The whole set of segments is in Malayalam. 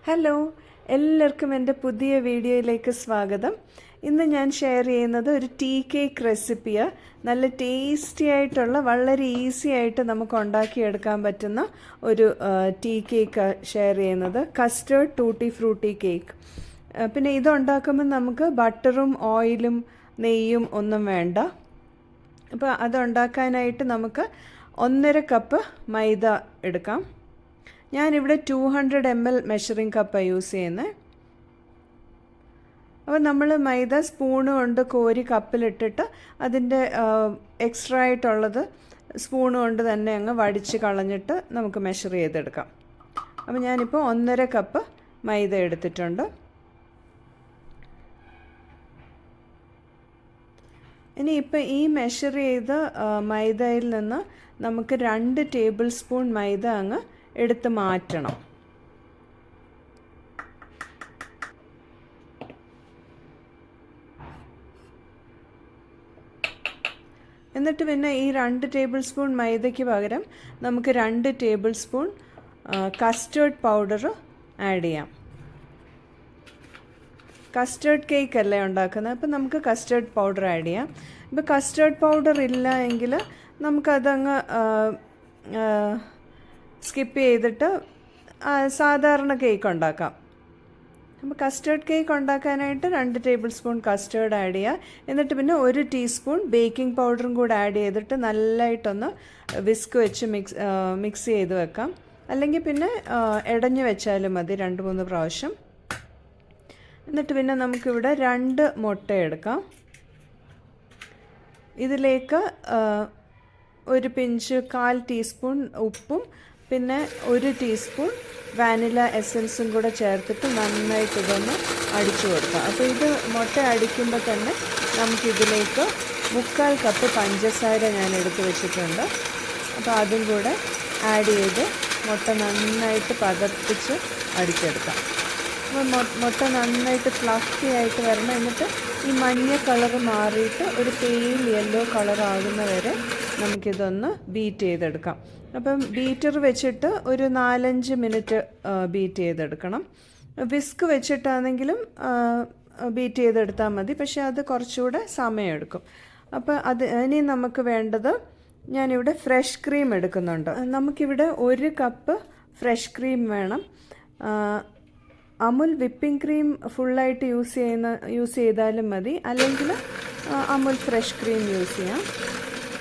ഹലോ, എല്ലാവർക്കും എൻ്റെ പുതിയ വീഡിയോയിലേക്ക് സ്വാഗതം. ഇന്ന് ഞാൻ ഷെയർ ചെയ്യുന്നത് ഒരു ടീ കേക്ക് റെസിപ്പിയാണ്. നല്ല ടേസ്റ്റി ആയിട്ടുള്ള വളരെ ഈസി ആയിട്ട് നമുക്ക് ഉണ്ടാക്കിയെടുക്കാൻ പറ്റുന്ന ഒരു ടീ കേക്ക് ഷെയർ ചെയ്യുന്നത്. Custard tutti Frooti cake. പിന്നെ ഇതുണ്ടാക്കുമ്പോൾ നമുക്ക് ബട്ടറും ഓയിലും നെയ്യും ഒന്നും വേണ്ട. അപ്പോൾ അതുണ്ടാക്കാനായിട്ട് നമുക്ക് 1.5 കപ്പ് മൈദ എടുക്കാം. ഞാനിവിടെ 200 ml മെഷറിംഗ് കപ്പാണ് യൂസ് ചെയ്യുന്നത്. അപ്പോൾ നമ്മൾ മൈദ സ്പൂണ് കൊണ്ട് കോരി കപ്പിലിട്ടിട്ട് അതിൻ്റെ എക്സ്ട്രാ ആയിട്ടുള്ളത് സ്പൂണ് കൊണ്ട് തന്നെ അങ്ങ് വടിച്ച് കളഞ്ഞിട്ട് നമുക്ക് മെഷർ ചെയ്തെടുക്കാം. അപ്പോൾ ഞാനിപ്പോൾ 1.5 കപ്പ് മൈദ എടുത്തിട്ടുണ്ട്. ഇനിയിപ്പോൾ ഈ മെഷർ ചെയ്ത മൈദയിൽ നിന്ന് നമുക്ക് 2 ടേബിൾ സ്പൂൺ മൈദ അങ്ങ് എടുത്ത് മാറ്റണം. എന്നിട്ട് പിന്നെ ഈ 2 ടേബിൾ സ്പൂൺ മൈദയ്ക്ക് പകരം നമുക്ക് 2 table spoon custard powder add ചെയ്യാം. കസ്റ്റേർഡ് കേക്ക് അല്ലേ ഉണ്ടാക്കുന്നത്, അപ്പോൾ നമുക്ക് കസ്റ്റേർഡ് പൗഡർ ആഡ് ചെയ്യാം. ഇപ്പോൾ കസ്റ്റേർഡ് പൗഡർ ഇല്ല എങ്കിൽ നമുക്കതങ്ങ് സ്കിപ്പ് ചെയ്തിട്ട് സാധാരണ കേക്ക് ഉണ്ടാക്കാം. അപ്പോൾ കസ്റ്റേർഡ് കേക്ക് ഉണ്ടാക്കാനായിട്ട് 2 ടേബിൾ സ്പൂൺ കസ്റ്റേർഡ് ആഡ് ചെയ്യുക. എന്നിട്ട് പിന്നെ 1 ടീസ്പൂൺ ബേക്കിംഗ് പൗഡറും കൂടെ ആഡ് ചെയ്തിട്ട് നല്ലതായിട്ടൊന്ന് വിസ്ക് വെച്ച് മിക്സ് ചെയ്ത് വെക്കാം. അല്ലെങ്കിൽ പിന്നെ ഇടഞ്ഞ് വെച്ചാലും മതി 2-3 പ്രാവശ്യം. എന്നിട്ട് പിന്നെ നമുക്കിവിടെ 2 മുട്ട എടുക്കാം. ഇതിലേക്ക് 1 പിഞ്ച് 1/4 ടീസ്പൂൺ ഉപ്പും പിന്നെ 1 ടീസ്പൂൺ വാനില എസൻസും കൂടെ ചേർത്തിട്ട് നന്നായിട്ട് ഇതൊന്ന് അടിച്ചു കൊടുക്കാം. അപ്പോൾ ഇത് മുട്ട അടിക്കുമ്പോൾ തന്നെ നമുക്കിതിലേക്ക് 1/4 കപ്പ് പഞ്ചസാര ഞാൻ എടുത്ത് വെച്ചിട്ടുണ്ട്. അപ്പോൾ അതും കൂടെ ആഡ് ചെയ്ത് മുട്ട നന്നായിട്ട് പതപ്പിച്ച് അടിച്ചെടുക്കാം. അപ്പോൾ മുട്ട നന്നായിട്ട് ഫ്ലഫി ആയിട്ട് വരണം. എന്നിട്ട് ഈ മഞ്ഞ കളർ മാറിയിട്ട് ഒരു പെയിൽ യെല്ലോ കളർ ആകുന്ന വരെ നമുക്കിതൊന്ന് ബീറ്റ് ചെയ്തെടുക്കാം. അപ്പം ബീറ്റർ വെച്ചിട്ട് ഒരു 4-5 മിനിറ്റ് ബീറ്റ് ചെയ്തെടുക്കണം. വിസ്ക് വെച്ചിട്ടാണെങ്കിലും ബീറ്റ് ചെയ്തെടുത്താൽ മതി, പക്ഷേ അത് കുറച്ചുകൂടെ സമയമെടുക്കും. അപ്പോൾ ഇനി നമുക്ക് വേണ്ടത്, ഞാനിവിടെ ഫ്രഷ് ക്രീം എടുക്കുന്നുണ്ട്. നമുക്കിവിടെ 1 കപ്പ് ഫ്രഷ് ക്രീം വേണം. അമുൽ വിപ്പിംഗ് ക്രീം ഫുള്ളായിട്ട് യൂസ് ചെയ്താലും മതി, അല്ലെങ്കിൽ അമുൽ ഫ്രഷ് ക്രീം യൂസ് ചെയ്യാം.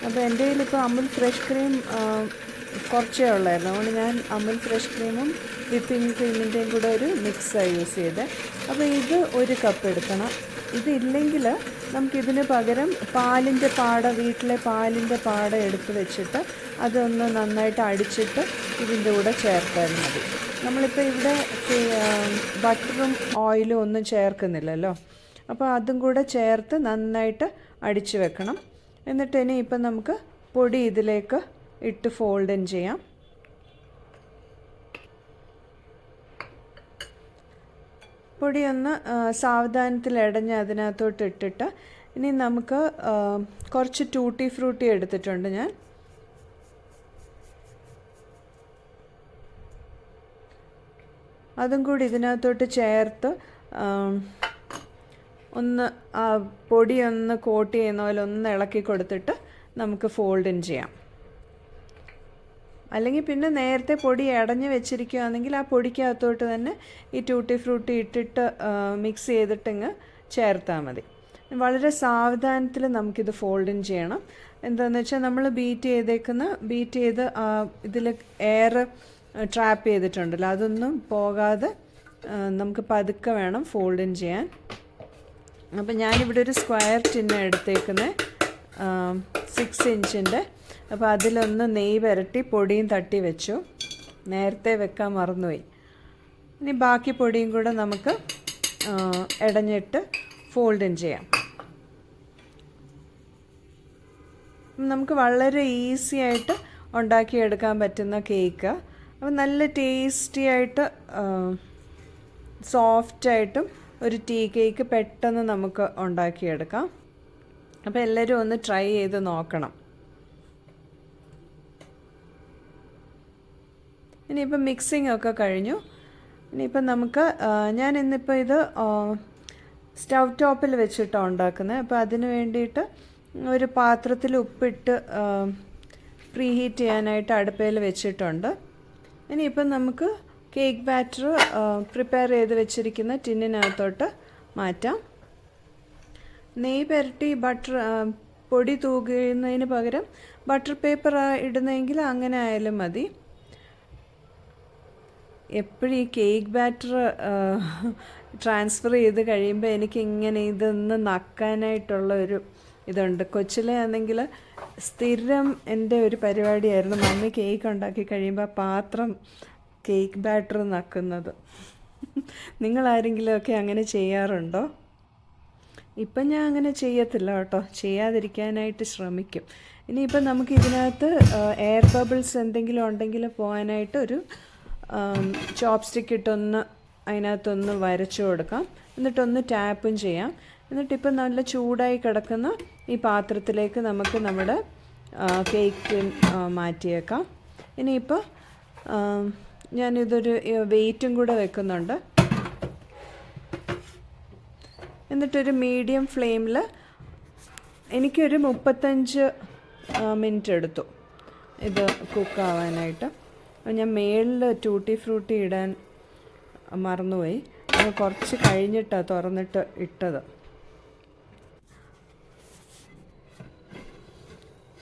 അപ്പോൾ എൻ്റെ കയ്യിലിപ്പോൾ അമുൽ ഫ്രഷ് ക്രീം കുറച്ചേ ഉള്ളായിരുന്നു, അതുകൊണ്ട് ഞാൻ അമുൽ ഫ്രഷ് ക്രീമും വിപ്പിംഗ് ക്രീമിൻ്റെയും കൂടെ ഒരു മിക്സാണ് യൂസ് ചെയ്തത്. അപ്പോൾ ഇത് 1 കപ്പ് എടുക്കണം. ഇതില്ലെങ്കിൽ നമുക്കിതിന് പകരം വീട്ടിലെ പാലിൻ്റെ പാട എടുത്ത് വെച്ചിട്ട് അതൊന്ന് നന്നായിട്ട് അടിച്ചിട്ട് ഇതിൻ്റെ കൂടെ ചേർത്താൽ മതി. നമ്മളിപ്പോൾ ഇവിടെ ബട്ടറും ഓയിലും ഒന്നും ചേർക്കുന്നില്ലല്ലോ, അപ്പോൾ അതും കൂടെ ചേർത്ത് നന്നായിട്ട് അടിച്ചു വെക്കണം. എന്നിട്ട് ഇനിയിപ്പം നമുക്ക് പൊടി ഇതിലേക്ക് ഇട്ട് ഫോൾഡ് ചെയ്യാം. പൊടിയൊന്ന് സാവധാനത്തിൽ ഇടഞ്ഞ് അതിനകത്തോട്ട് ഇട്ടിട്ട് ഇനി നമുക്ക് കുറച്ച് ടൂട്ടി ഫ്രൂട്ടി എടുത്തിട്ടുണ്ട് ഞാൻ. അതും കൂടി ഇതിനകത്തോട്ട് ചേർത്ത് ഒന്ന് പൊടിയൊന്ന് കോട്ട് ചെയ്യുന്ന പോലെ ഒന്ന് ഇളക്കി കൊടുത്തിട്ട് നമുക്ക് ഫോൾഡ് ചെയ്യാം. അല്ലെങ്കിൽ പിന്നെ നേരത്തെ പൊടി ഇടഞ്ഞ് വെച്ചിരിക്കുകയാണെങ്കിൽ ആ പൊടിക്കകത്തോട്ട് തന്നെ ഈ ടൂട്ടി ഫ്രൂട്ടി ഇട്ടിട്ട് മിക്സ് ചെയ്തിട്ടിങ്ങ് ചേർത്താൽ മതി. വളരെ സാവധാനത്തിൽ നമുക്കിത് ഫോൾഡ് ചെയ്യണം. എന്താണെന്ന് വെച്ചാൽ നമ്മൾ ബീറ്റ് ചെയ്ത് ഇതിൽ എയർ ട്രാപ്പ് ചെയ്തിട്ടുണ്ടല്ലോ, അതൊന്നും പോകാതെ നമുക്ക് പതുക്കെ വേണം ഫോൾഡ് ചെയ്യാൻ. അപ്പം ഞാനിവിടെ ഒരു സ്ക്വയർ ടിന്ന് എടുത്തേക്കുന്നത് 6 ഇഞ്ചിൻ്റെ. അപ്പോൾ അതിലൊന്ന് നെയ്യ് പുരട്ടി പൊടിയും തട്ടി വെച്ചു, നേരത്തെ വെക്കാൻ മറന്നുപോയി. ഇനി ബാക്കി പൊടിയും കൂടെ നമുക്ക് ഇടഞ്ഞിട്ട് ഫോൾഡ് ചെയ്യാം. നമുക്ക് വളരെ ഈസി ആയിട്ട് ഉണ്ടാക്കിയെടുക്കാൻ പറ്റുന്ന കേക്ക്. അപ്പോൾ നല്ല ടേസ്റ്റി ആയിട്ട് സോഫ്റ്റായിട്ടും ഒരു ടീ കേക്ക് പെട്ടെന്ന് നമുക്ക് ഉണ്ടാക്കിയെടുക്കാം. അപ്പോൾ എല്ലാവരും ഒന്ന് ട്രൈ ചെയ്ത് നോക്കണം. ഇനിയിപ്പോൾ മിക്സിംഗ് ഒക്കെ കഴിഞ്ഞു. ഇനിയിപ്പം നമുക്ക് ഞാൻ ഇന്നിപ്പോൾ ഇത് സ്റ്റൗ ടോപ്പിൽ വെച്ചിട്ടാണ് ഉണ്ടാക്കുന്നത്. അപ്പോൾ അതിന് വേണ്ടിയിട്ട് ഒരു പാത്രത്തിൽ ഉപ്പിട്ട് പ്രീ ഹീറ്റ് ചെയ്യാനായിട്ട് അടുപ്പയിൽ വെച്ചിട്ടുണ്ട്. ഇനിയിപ്പം നമുക്ക് കേക്ക് ബാറ്റർ പ്രിപ്പയർ ചെയ്ത് വെച്ചിരിക്കുന്ന ടിന്നിനകത്തോട്ട് മാറ്റാം. നെയ്യ് പുരട്ടി പൊടി തൂകുന്നതിന് പകരം ബട്ടർ പേപ്പർ ഇടുന്നെങ്കിൽ അങ്ങനെ ആയാലും മതി. എപ്പോഴും ഈ കേക്ക് ബാറ്റർ ട്രാൻസ്ഫർ ചെയ്ത് കഴിയുമ്പോൾ എനിക്കിങ്ങനെ ഇതൊന്ന് നക്കാനായിട്ടുള്ള ഒരു ഇതുണ്ട്. കൊച്ചിലെ ആണെങ്കിൽ സ്ഥിരം എൻ്റെ ഒരു പരിപാടിയായിരുന്നു മമ്മി കേക്ക് ഉണ്ടാക്കി കഴിയുമ്പോൾ ആ പാത്രം കേക്ക് ബാറ്റർ നക്കുന്നത്. നിങ്ങളാരെങ്കിലുമൊക്കെ അങ്ങനെ ചെയ്യാറുണ്ടോ? ഇപ്പം ഞാൻ അങ്ങനെ ചെയ്യത്തില്ല കേട്ടോ, ചെയ്യാതിരിക്കാനായിട്ട് ശ്രമിക്കും. ഇനിയിപ്പം നമുക്ക് ഇതിനകത്ത് എയർ ബബിൾസ് എന്തെങ്കിലും ഉണ്ടെങ്കിൽ പോകാനായിട്ട് ഒരു ചോപ്സ്റ്റിക്ക് ഇട്ടൊന്ന് അതിനകത്തൊന്ന് വരച്ചു കൊടുക്കാം. എന്നിട്ടൊന്ന് ടാപ്പും ചെയ്യാം. എന്നിട്ടിപ്പം നല്ല ചൂടായി കിടക്കുന്ന ഈ പാത്രത്തിലേക്ക് നമുക്ക് നമ്മുടെ കേക്ക് മാറ്റിയേക്കാം. ഇനിയിപ്പോൾ ഞാനിതൊരു വെയിറ്റും കൂടെ വെക്കുന്നുണ്ട്. എന്നിട്ടൊരു മീഡിയം ഫ്ലെയിമിൽ എനിക്കൊരു 35 മിനിറ്റ് എടുത്തു ഇത് കുക്കാവാനായിട്ട്. ഞാൻ മേളിൽ ടൂട്ടി ഫ്രൂട്ടി ഇടാൻ മറന്നുപോയി. അത് കുറച്ച് കഴിഞ്ഞിട്ടാണ് തുറന്നിട്ട് ഇട്ടത്.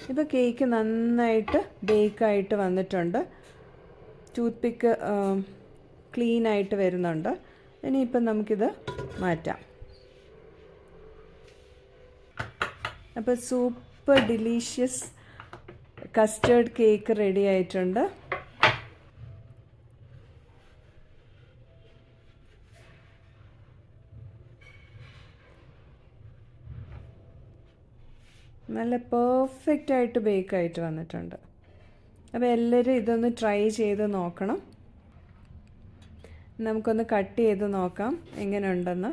ഇപ്പോൾ കേക്ക് നന്നായിട്ട് ബേക്കായിട്ട് വന്നിട്ടുണ്ട്. ടൂത്ത് പിക്ക് ക്ലീനായിട്ട് വരുന്നുണ്ട്. ഇനിയിപ്പം നമുക്കിത് മാറ്റാം. അപ്പോൾ super delicious custard cake ready ആയിട്ടുണ്ട്. നല്ല പെർഫെക്റ്റായിട്ട് ബേക്കായിട്ട് വന്നിട്ടുണ്ട്. അപ്പോൾ എല്ലാവരും ഇതൊന്ന് ട്രൈ ചെയ്ത് നോക്കണം. നമുക്കൊന്ന് കട്ട് ചെയ്ത് നോക്കാം എങ്ങനെ ഉണ്ടെന്ന്.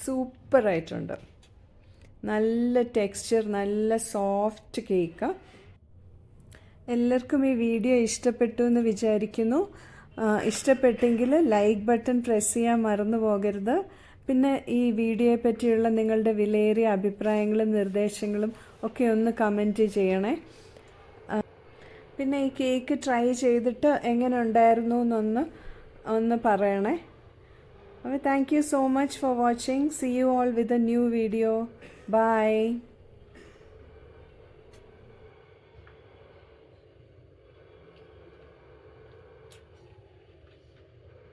സൂപ്പറായിട്ടുണ്ട്. നല്ല ടെക്സ്ചർ, നല്ല സോഫ്റ്റ് കേക്ക്. എല്ലാവർക്കും ഈ വീഡിയോ ഇഷ്ടപ്പെട്ടു എന്ന് വിചാരിക്കുന്നു. ഇഷ്ടപ്പെട്ടെങ്കിൽ ലൈക്ക് ബട്ടൺ പ്രസ് ചെയ്യാൻ മറന്നു പോകരുത്. പിന്നെ ഈ വീഡിയോയെ പറ്റിയുള്ള നിങ്ങളുടെ വിലയേറിയ അഭിപ്രായങ്ങളും നിർദ്ദേശങ്ങളും ഒക്കെ ഒന്ന് കമൻറ്റ് ചെയ്യണേ. പിന്നെ ഈ കേക്ക് ട്രൈ ചെയ്തിട്ട് എങ്ങനെ ഉണ്ടായിരുന്നു എന്നൊന്ന് പറയണേ. അപ്പോൾ thank you so much for watching. See you all with a new video. By.